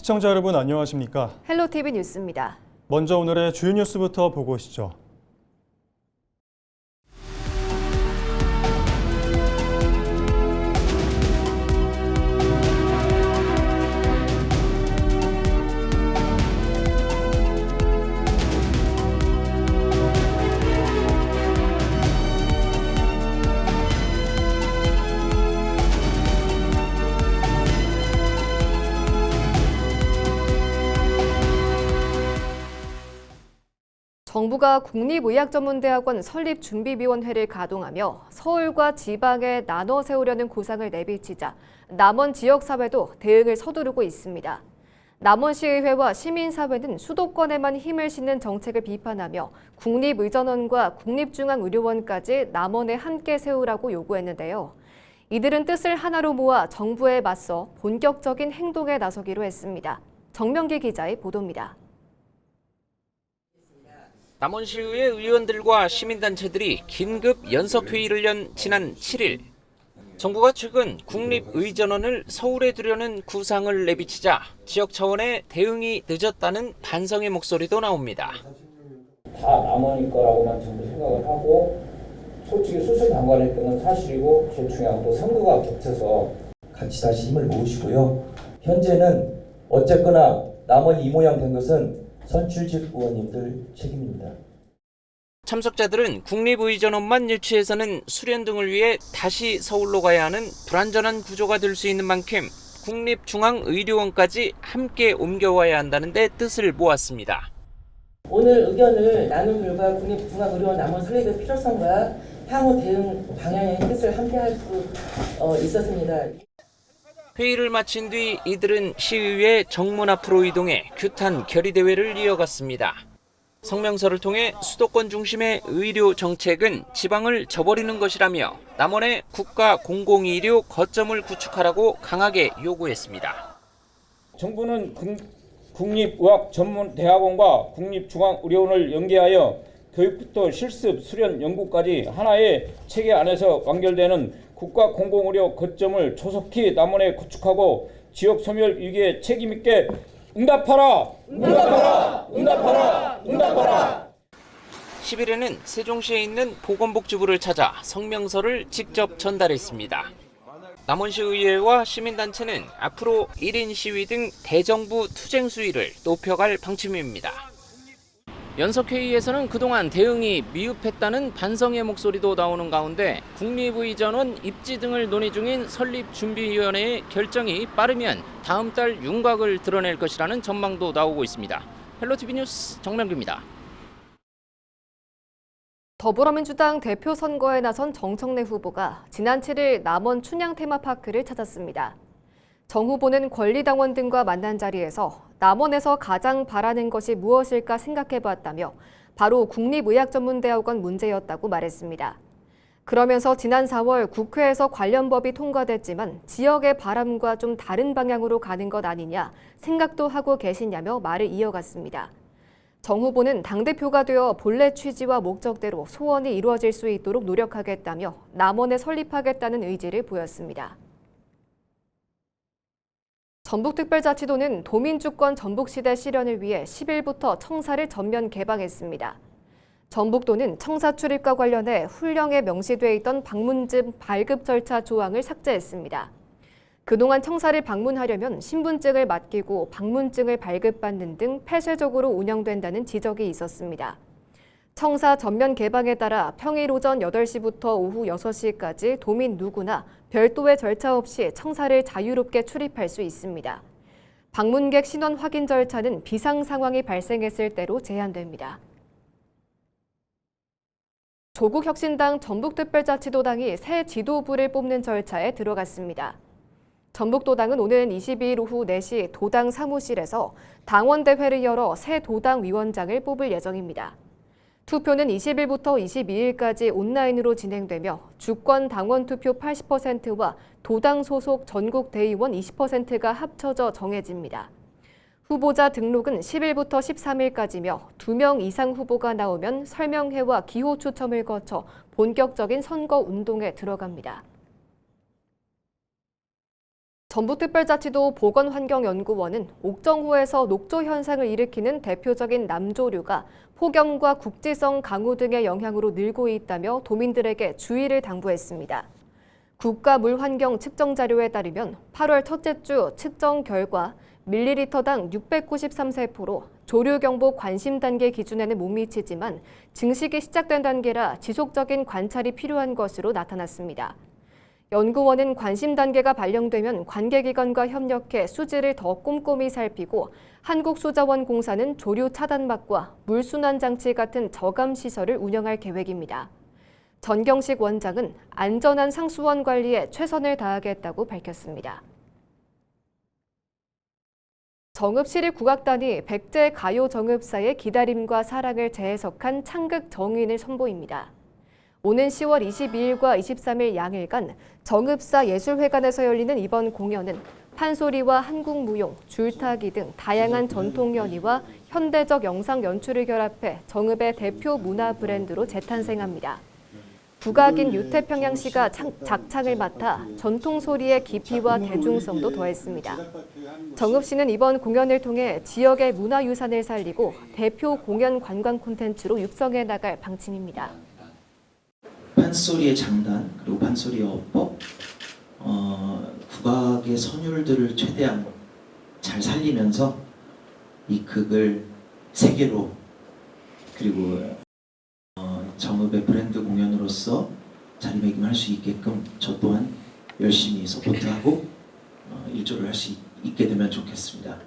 시청자 여러분 안녕하십니까? 헬로티비 뉴스입니다. 먼저 오늘의 주요 뉴스부터 보고 오시죠. 정부가 국립의학전문대학원 설립준비위원회를 가동하며 서울과 지방에 나눠 세우려는 구상을 내비치자 남원 지역사회도 대응을 서두르고 있습니다. 남원시의회와 시민사회는 수도권에만 힘을 싣는 정책을 비판하며 국립의전원과 국립중앙의료원까지 남원에 함께 세우라고 요구했는데요. 이들은 뜻을 하나로 모아 정부에 맞서 본격적인 행동에 나서기로 했습니다. 정명기 기자의 보도입니다. 남원시의회 의원들과 시민단체들이 긴급 연석회의를 연 지난 7일 정부가 최근 국립의전원을 서울에 두려는 구상을 내비치자 지역 차원의 대응이 늦었다는 반성의 목소리도 나옵니다. 다 남원일 거라고만 전부 생각을 하고 솔직히 수술 방관했던 건 사실이고 그 중요한 또 선거가 겹쳐서 같이 다시 힘을 모으시고요. 현재는 어쨌거나 남원이 이 모양 된 것은 선출직 의원님들 책임입니다. 참석자들은 국립의전원만 유치해서는 수련 등을 위해 다시 서울로 가야 하는 불안전한 구조가 될 수 있는 만큼 국립중앙의료원까지 함께 옮겨와야 한다는 데 뜻을 모았습니다. 오늘 의견을 나눈 결과 국립중앙의료원 남원 설립의 필요성과 향후 대응 방향의 뜻을 함께할 수 있었습니다. 회의를 마친 뒤 이들은 시의회 정문 앞으로 이동해 규탄 결의대회를 이어갔습니다. 성명서를 통해 수도권 중심의 의료 정책은 지방을 저버리는 것이라며 남원의 국가 공공의료 거점을 구축하라고 강하게 요구했습니다. 정부는 국립의학전문대학원과 국립중앙의료원을 연계하여 교육부터 실습, 수련, 연구까지 하나의 체계 안에서 완결되는 국가 공공의료 거점을 조속히 남원에 구축하고 지역 소멸 위기에 책임 있게 응답하라! 응답하라! 응답하라! 응답하라! 10일에는 세종시에 있는 보건복지부를 찾아 성명서를 직접 전달했습니다. 남원시의회와 시민단체는 앞으로 1인 시위 등 대정부 투쟁 수위를 높여갈 방침입니다. 연석회의에서는 그동안 대응이 미흡했다는 반성의 목소리도 나오는 가운데 국립의전원 입지 등을 논의 중인 설립준비위원회의 결정이 빠르면 다음 달 윤곽을 드러낼 것이라는 전망도 나오고 있습니다. 헬로티비 뉴스 정명기입니다. 더불어민주당 대표 선거에 나선 정청래 후보가 지난 7일 남원 춘향 테마파크를 찾았습니다. 정 후보는 권리당원 등과 만난 자리에서 남원에서 가장 바라는 것이 무엇일까 생각해보았다며 바로 국립의학전문대학원 문제였다고 말했습니다. 그러면서 지난 4월 국회에서 관련 법이 통과됐지만 지역의 바람과 좀 다른 방향으로 가는 것 아니냐 생각도 하고 계시냐며 말을 이어갔습니다. 정 후보는 당대표가 되어 본래 취지와 목적대로 소원이 이루어질 수 있도록 노력하겠다며 남원에 설립하겠다는 의지를 보였습니다. 전북특별자치도는 도민주권 전북시대 실현을 위해 10일부터 청사를 전면 개방했습니다. 전북도는 청사 출입과 관련해 훈령에 명시돼 있던 방문증 발급 절차 조항을 삭제했습니다. 그동안 청사를 방문하려면 신분증을 맡기고 방문증을 발급받는 등 폐쇄적으로 운영된다는 지적이 있었습니다. 청사 전면 개방에 따라 평일 오전 8시부터 오후 6시까지 도민 누구나 별도의 절차 없이 청사를 자유롭게 출입할 수 있습니다. 방문객 신원 확인 절차는 비상 상황이 발생했을 때로 제한됩니다. 조국혁신당 전북특별자치도당이 새 지도부를 뽑는 절차에 들어갔습니다. 전북도당은 오는 22일 오후 4시 도당 사무실에서 당원대회를 열어 새 도당 위원장을 뽑을 예정입니다. 투표는 20일부터 22일까지 온라인으로 진행되며 주권 당원 투표 80%와 도당 소속 전국 대의원 20%가 합쳐져 정해집니다. 후보자 등록은 10일부터 13일까지며 2명 이상 후보가 나오면 설명회와 기호 추첨을 거쳐 본격적인 선거 운동에 들어갑니다. 전북특별자치도 보건환경연구원은 옥정호에서 녹조 현상을 일으키는 대표적인 남조류가 폭염과 국지성 강우 등의 영향으로 늘고 있다며 도민들에게 주의를 당부했습니다. 국가물환경 측정 자료에 따르면 8월 첫째 주 측정 결과 밀리리터당 693세포로 조류경보 관심 단계 기준에는 못 미치지만 증식이 시작된 단계라 지속적인 관찰이 필요한 것으로 나타났습니다. 연구원은 관심 단계가 발령되면 관계기관과 협력해 수질을 더 꼼꼼히 살피고 한국수자원공사는 조류 차단막과 물순환 장치 같은 저감 시설을 운영할 계획입니다. 전경식 원장은 안전한 상수원 관리에 최선을 다하겠다고 밝혔습니다. 정읍시립국악단이 백제 가요 정읍사의 기다림과 사랑을 재해석한 창극 정인을 선보입니다. 오는 10월 22일과 23일 양일간 정읍사 예술회관에서 열리는 이번 공연은 판소리와 한국무용, 줄타기 등 다양한 전통 연희와 현대적 영상 연출을 결합해 정읍의 대표 문화 브랜드로 재탄생합니다. 국악인 유태평양시가 작창을 맡아 전통 소리의 깊이와 대중성도 더했습니다. 정읍시는 이번 공연을 통해 지역의 문화유산을 살리고 대표 공연 관광 콘텐츠로 육성해 나갈 방침입니다. 판소리의 장단 그리고 판소리의 어법, 국악의 선율들을 최대한 잘 살리면서 이 극을 세계로 그리고 정읍의 브랜드 공연으로서 자리매김할 수 있게끔 저 또한 열심히 서포트하고 일조를 할 수 있게 되면 좋겠습니다.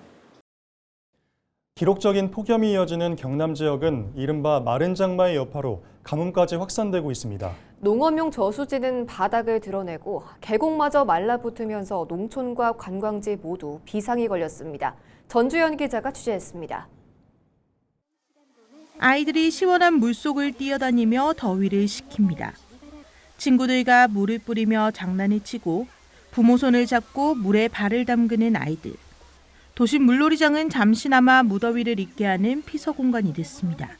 기록적인 폭염이 이어지는 경남 지역은 이른바 마른 장마의 여파로 가뭄까지 확산되고 있습니다. 농업용 저수지는 바닥을 드러내고 계곡마저 말라붙으면서 농촌과 관광지 모두 비상이 걸렸습니다. 전주현 기자가 취재했습니다. 아이들이 시원한 물속을 뛰어다니며 더위를 식힙니다. 친구들과 물을 뿌리며 장난을 치고 부모 손을 잡고 물에 발을 담그는 아이들. 도심 물놀이장은 잠시나마 무더위를 잊게 하는 피서 공간이 됐습니다.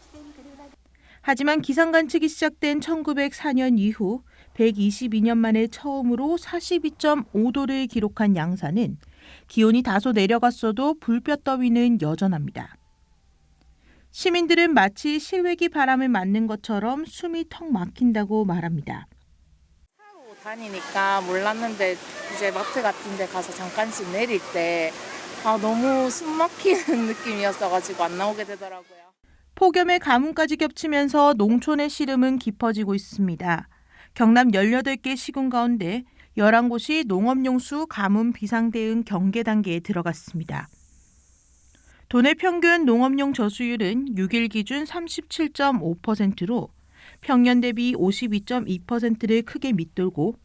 하지만 기상 관측이 시작된 1904년 이후 122년 만에 처음으로 42.5도를 기록한 양산은 기온이 다소 내려갔어도 불볕 더위는 여전합니다. 시민들은 마치 실외기 바람을 맞는 것처럼 숨이 턱 막힌다고 말합니다. 차로 다니니까 몰랐는데 이제 마트 같은 데 가서 잠깐씩 내릴 때 너무 숨 막히는 느낌이었어가지고 안 나오게 되더라고요. 폭염에 가뭄까지 겹치면서 농촌의 시름은 깊어지고 있습니다. 경남 18개 시군 가운데 11곳이 농업용수 가뭄 비상대응 경계 단계에 들어갔습니다. 도내 평균 농업용 저수율은 6일 기준 37.5%로 평년 대비 52.2%를 크게 밑돌고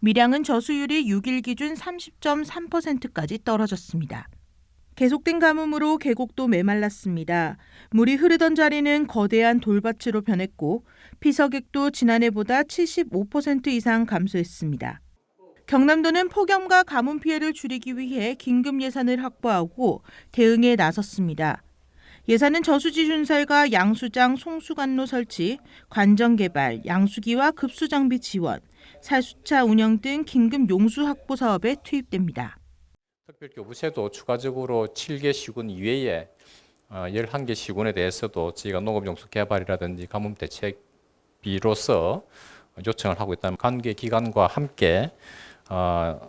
밀양은 저수율이 6일 기준 30.3%까지 떨어졌습니다. 계속된 가뭄으로 계곡도 메말랐습니다. 물이 흐르던 자리는 거대한 돌밭으로 변했고 피서객도 지난해보다 75% 이상 감소했습니다. 경남도는 폭염과 가뭄 피해를 줄이기 위해 긴급 예산을 확보하고 대응에 나섰습니다. 예산은 저수지 준설과 양수장 송수관로 설치, 관정 개발, 양수기와 급수 장비 지원, 살수차 운영 등 긴급 용수 확보 사업에 투입됩니다. 특별교부세도 추가적으로 7개 시군 이외에 11개 시군에 대해서도 저희가 농업용수 개발이라든지 가뭄 대책비로서 요청을 하고 있다는 관계 기관과 함께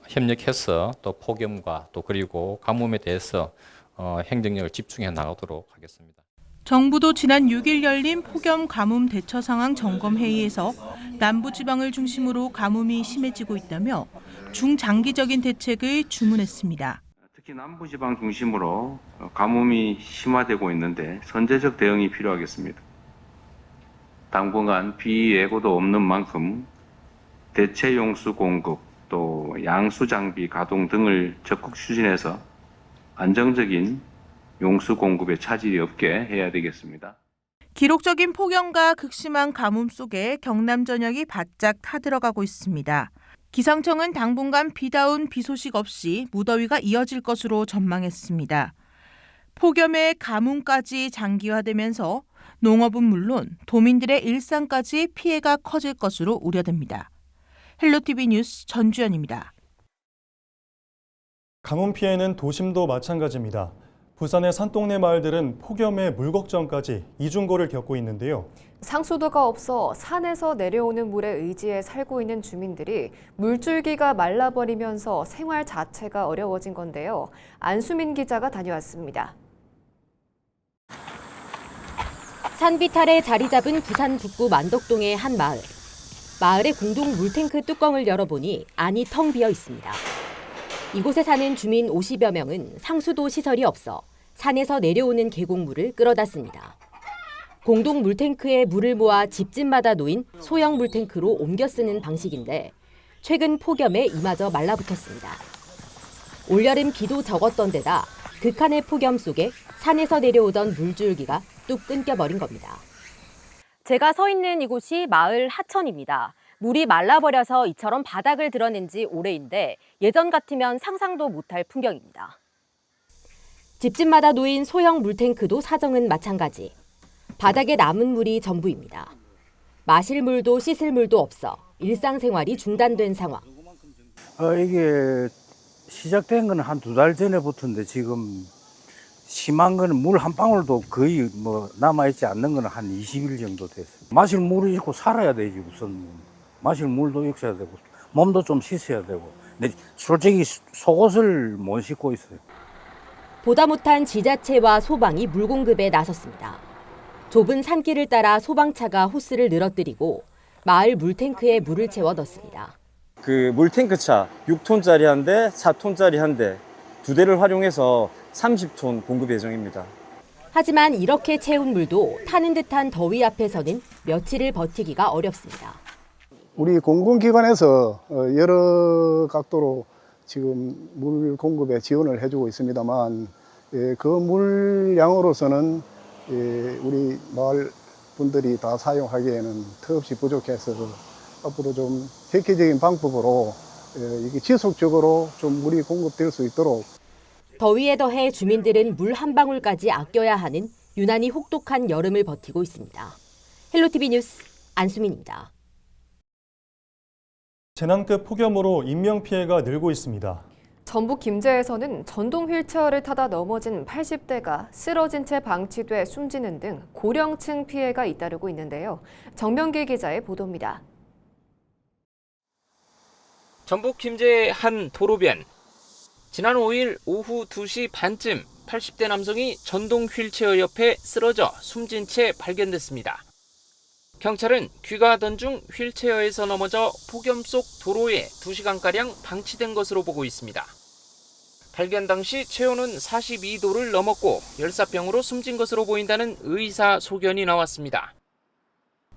협력해서 또 폭염과 또 그리고 가뭄에 대해서 행정력을 집중해 나가도록 하겠습니다. 정부도 지난 6일 열린 폭염 가뭄 대처 상황 점검 회의에서 남부 지방을 중심으로 가뭄이 심해지고 있다며 중장기적인 대책을 주문했습니다. 특히 남부 지방 중심으로 가뭄이 심화되고 있는데 선제적 대응이 필요하겠습니다. 당분간 비 예고도 없는 만큼 대체 용수 공급 또 양수 장비 가동 등을 적극 추진해서 안정적인 용수 공급에 차질이 없게 해야 되겠습니다. 기록적인 폭염과 극심한 가뭄 속에 경남 전역이 바짝 타들어가고 있습니다. 기상청은 당분간 비다운 비 소식 없이 무더위가 이어질 것으로 전망했습니다. 폭염에 가뭄까지 장기화되면서 농업은 물론 도민들의 일상까지 피해가 커질 것으로 우려됩니다. 헬로티비 뉴스 전주연입니다. 가뭄 피해는 도심도 마찬가지입니다. 부산의 산동네 마을들은 폭염에 물 걱정까지 이중고를 겪고 있는데요. 상수도가 없어 산에서 내려오는 물에 의지해 살고 있는 주민들이 물줄기가 말라버리면서 생활 자체가 어려워진 건데요. 안수민 기자가 다녀왔습니다. 산비탈에 자리 잡은 부산 북구 만덕동의 한 마을. 마을의 공동 물탱크 뚜껑을 열어보니 안이 텅 비어 있습니다. 이곳에 사는 주민 50여 명은 상수도 시설이 없어 산에서 내려오는 계곡물을 끌어다 씁니다. 공동 물탱크에 물을 모아 집집마다 놓인 소형 물탱크로 옮겨 쓰는 방식인데 최근 폭염에 이마저 말라붙었습니다. 올여름 비도 적었던 데다 극한의 폭염 속에 산에서 내려오던 물줄기가 뚝 끊겨버린 겁니다. 제가 서 있는 이곳이 마을 하천입니다. 물이 말라버려서 이처럼 바닥을 드러낸 지 오래인데 예전 같으면 상상도 못할 풍경입니다. 집집마다 놓인 소형 물탱크도 사정은 마찬가지. 바닥에 남은 물이 전부입니다. 마실 물도 씻을 물도 없어 일상생활이 중단된 상황. 이게 시작된 건 한 2달 전에부터인데 지금 심한 거는 물 한 방울도 거의 남아있지 않는 거는 한 20일 정도 됐어요. 마실 물이 있고 살아야 되지 우선. 마실 물도 있어야 되고 몸도 좀 씻어야 되고. 근데 솔직히 속옷을 못 씻고 있어요. 보다 못한 지자체와 소방이 물 공급에 나섰습니다. 좁은 산길을 따라 소방차가 호스를 늘어뜨리고 마을 물탱크에 물을 채워 넣습니다. 그 물탱크차 6톤짜리 한 대, 4톤짜리 한 대, 2대를 활용해서 30톤 공급 예정입니다. 하지만 이렇게 채운 물도 타는 듯한 더위 앞에서는 며칠을 버티기가 어렵습니다. 우리 공공기관에서 여러 각도로 지금 물 공급에 지원을 해주고 있습니다만 그 물량으로서는 우리 마을 분들이 다 사용하기에는 턱없이 부족해서 앞으로 좀 획기적인 방법으로 이게 지속적으로 좀 물이 공급될 수 있도록. 더위에 더해 주민들은 물 한 방울까지 아껴야 하는 유난히 혹독한 여름을 버티고 있습니다. 헬로티비 뉴스 안수민입니다. 재난급 폭염으로 인명피해가 늘고 있습니다. 전북 김제에서는 전동 휠체어를 타다 넘어진 80대가 쓰러진 채 방치돼 숨지는 등 고령층 피해가 잇따르고 있는데요. 정명기 기자의 보도입니다. 전북 김제의 한 도로변. 지난 5일 오후 2시 반쯤 80대 남성이 전동 휠체어 옆에 쓰러져 숨진 채 발견됐습니다. 경찰은 귀가하던 중 휠체어에서 넘어져 폭염 속 도로에 2시간가량 방치된 것으로 보고 있습니다. 발견 당시 체온은 42도를 넘었고 열사병으로 숨진 것으로 보인다는 의사 소견이 나왔습니다.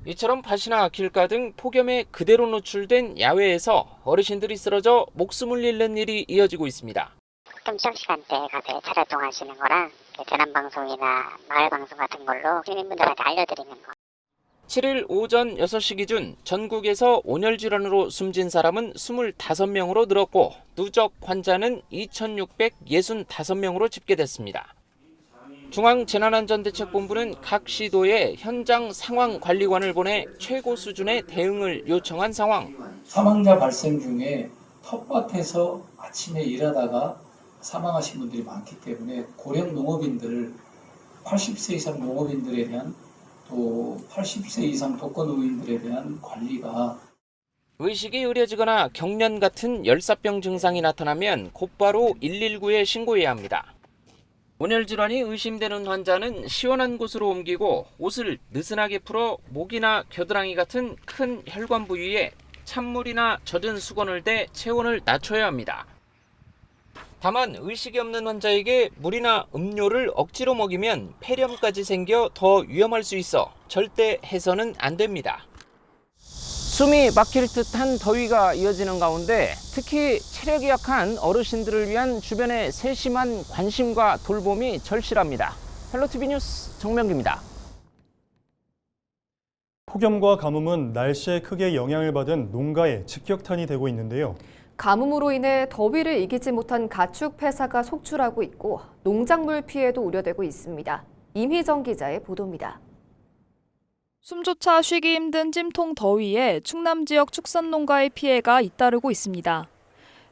이처럼 밭이나 길가 등 폭염에 그대로 노출된 야외에서 어르신들이 쓰러져 목숨을 잃는 일이 이어지고 있습니다. 폭염 시작 시간대에 가서 차례동하시는 거랑 재난방송이나 마을방송 같은 걸로 시민분들한테 알려드리는 거. 7일 오전 6시 기준 전국에서 온열 질환으로 숨진 사람은 25명으로 늘었고 누적 환자는 2,665명으로 집계됐습니다. 중앙재난안전대책본부는 각 시도에 현장 상황관리관을 보내 최고 수준의 대응을 요청한 상황. 사망자 발생 중에 텃밭에서 아침에 일하다가 사망하신 분들이 많기 때문에 고령 농업인들, 80세 이상 농업인들에 대한 또 80세 이상 독거노인들에 대한 관리가 의식이 흐려지거나 경련 같은 열사병 증상이 나타나면 곧바로 119에 신고해야 합니다. 온열 질환이 의심되는 환자는 시원한 곳으로 옮기고 옷을 느슨하게 풀어 목이나 겨드랑이 같은 큰 혈관 부위에 찬물이나 젖은 수건을 대 체온을 낮춰야 합니다. 다만 의식이 없는 환자에게 물이나 음료를 억지로 먹이면 폐렴까지 생겨 더 위험할 수 있어 절대 해서는 안 됩니다. 숨이 막힐 듯한 더위가 이어지는 가운데 특히 체력이 약한 어르신들을 위한 주변의 세심한 관심과 돌봄이 절실합니다. 헬로티비 뉴스 정명기입니다. 폭염과 가뭄은 날씨에 크게 영향을 받은 농가에 직격탄이 되고 있는데요. 가뭄으로 인해 더위를 이기지 못한 가축 폐사가 속출하고 있고 농작물 피해도 우려되고 있습니다. 임희정 기자의 보도입니다. 숨조차 쉬기 힘든 찜통 더위에 충남 지역 축산 농가의 피해가 잇따르고 있습니다.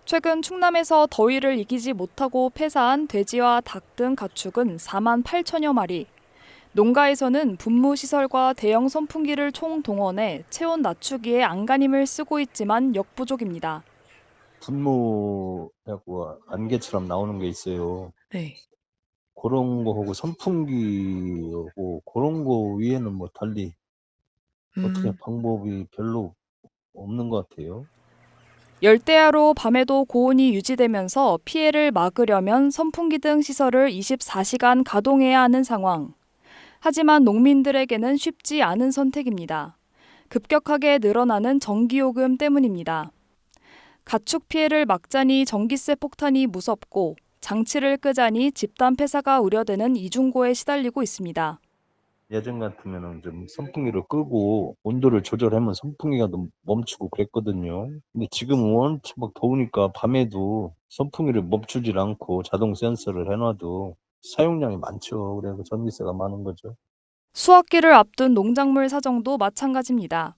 최근 충남에서 더위를 이기지 못하고 폐사한 돼지와 닭 등 가축은 4만 8천여 마리. 농가에서는 분무시설과 대형 선풍기를 총동원해 체온 낮추기에 안간힘을 쓰고 있지만 역부족입니다. 분무하고 안개처럼 나오는 게 있어요. 네. 그런 거하고 선풍기하고 그런 거 위에는 뭐 달리 어떻게 방법이 별로 없는 것 같아요. 열대야로 밤에도 고온이 유지되면서 피해를 막으려면 선풍기 등 시설을 24시간 가동해야 하는 상황. 하지만 농민들에게는 쉽지 않은 선택입니다. 급격하게 늘어나는 전기요금 때문입니다. 가축 피해를 막자니 전기세 폭탄이 무섭고 장치를 끄자니 집단 폐사가 우려되는 이중고에 시달리고 있습니다. 예전 같으면은 좀 선풍기를 끄고 온도를 조절하면 선풍기가 좀 멈추고 그랬거든요. 근데 지금은 원체 막 더우니까 밤에도 선풍기를 멈추질 않고 자동 센서를 해놔도 사용량이 많죠. 그래서 전기세가 많은 거죠. 수확기를 앞둔 농작물 사정도 마찬가지입니다.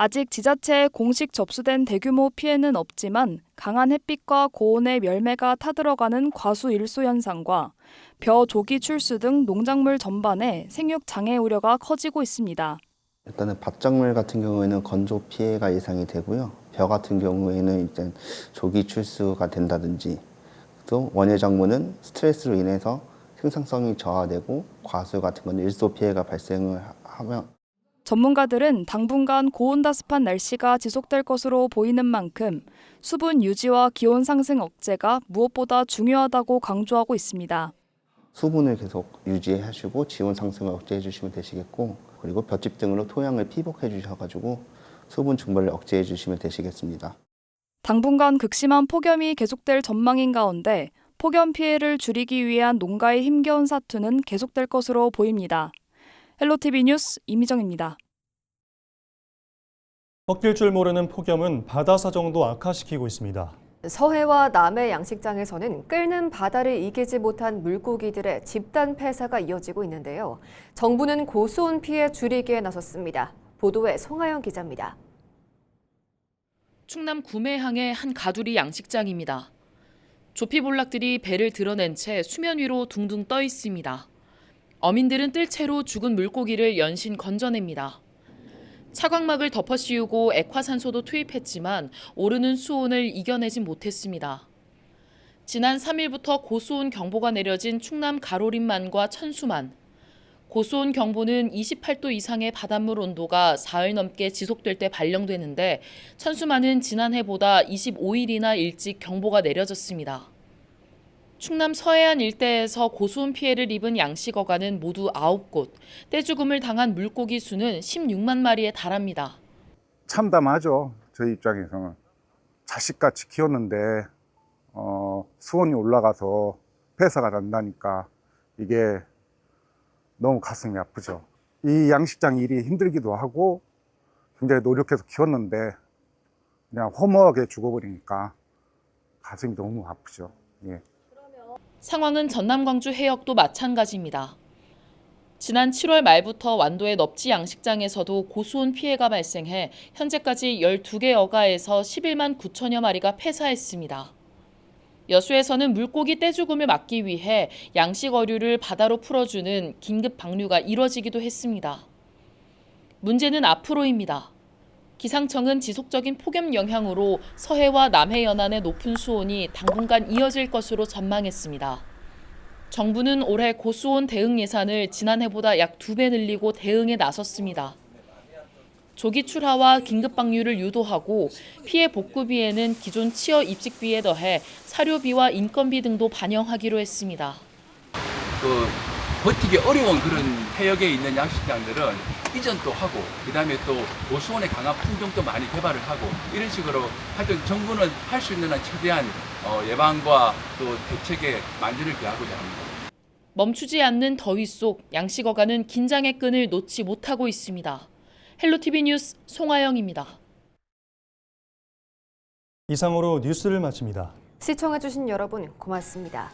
아직 지자체에 공식 접수된 대규모 피해는 없지만 강한 햇빛과 고온의 열매가 타들어가는 과수 일소 현상과 벼 조기 출수 등 농작물 전반에 생육 장애 우려가 커지고 있습니다. 일단은 밥작물 같은 경우에는 건조 피해가 예상이 되고요. 벼 같은 경우에는 일단 조기 출수가 된다든지 또 원예작물은 스트레스로 인해서 생산성이 저하되고 과수 같은 건 일소 피해가 발생을 하면 전문가들은 당분간 고온다습한 날씨가 지속될 것으로 보이는 만큼 수분 유지와 기온 상승 억제가 무엇보다 중요하다고 강조하고 있습니다. 수분을 계속 유지하시고 지온 상승을 억제해 주시면 되시겠고 그리고 볏짚 등으로 토양을 피복해 주셔가지고 수분 증발을 억제해 주시면 되시겠습니다. 당분간 극심한 폭염이 계속될 전망인 가운데 폭염 피해를 줄이기 위한 농가의 힘겨운 사투는 계속될 것으로 보입니다. 헬로티비 뉴스 이미정입니다. 꺾일 줄 모르는 폭염은 바다 사정도 악화시키고 있습니다. 서해와 남해 양식장에서는 끓는 바다를 이기지 못한 물고기들의 집단 폐사가 이어지고 있는데요. 정부는 고수온 피해 줄이기에 나섰습니다. 보도에 송하영 기자입니다. 충남 구매항의 한 가두리 양식장입니다. 조피볼락들이 배를 드러낸 채 수면 위로 둥둥 떠 있습니다. 어민들은 뜰채로 죽은 물고기를 연신 건져냅니다. 차광막을 덮어 씌우고 액화산소도 투입했지만 오르는 수온을 이겨내진 못했습니다. 지난 3일부터 고수온 경보가 내려진 충남 가로림만과 천수만. 고수온 경보는 28도 이상의 바닷물 온도가 사흘 넘게 지속될 때 발령되는데 천수만은 지난해보다 25일이나 일찍 경보가 내려졌습니다. 충남 서해안 일대에서 고수온 피해를 입은 양식어간은 모두 9곳, 떼죽음을 당한 물고기 수는 16만 마리에 달합니다. 참담하죠. 저희 입장에서는. 자식같이 키웠는데 수온이 올라가서 폐사가 난다니까 이게 너무 가슴이 아프죠. 이 양식장 일이 힘들기도 하고 굉장히 노력해서 키웠는데 그냥 허무하게 죽어버리니까 가슴이 너무 아프죠. 예. 상황은 전남 광주 해역도 마찬가지입니다. 지난 7월 말부터 완도의 넙지 양식장에서도 고수온 피해가 발생해 현재까지 12개 어가에서 11만 9천여 마리가 폐사했습니다. 여수에서는 물고기 떼죽음을 막기 위해 양식 어류를 바다로 풀어주는 긴급 방류가 이뤄지기도 했습니다. 문제는 앞으로입니다. 기상청은 지속적인 폭염 영향으로 서해와 남해 연안의 높은 수온이 당분간 이어질 것으로 전망했습니다. 정부는 올해 고수온 대응 예산을 지난해보다 약 2배 늘리고 대응에 나섰습니다. 조기 출하와 긴급 방류를 유도하고 피해 복구비에는 기존 취어 입직비에 더해 사료비와 인건비 등도 반영하기로 했습니다. 버티기 어려운 그런 해역에 있는 양식장들은 이전도 하고 그다음에 또 고수온에 강한 품종도 많이 개발을 하고 이런 식으로 하여튼 정부는 할 수 있는 한 최대한 예방과 또 대책에 만전을 기하고자 합니다. 멈추지 않는 더위 속 양식어간은 긴장의 끈을 놓지 못하고 있습니다. 헬로티비 뉴스 송하영입니다. 이상으로 뉴스를 마칩니다. 시청해주신 여러분 고맙습니다.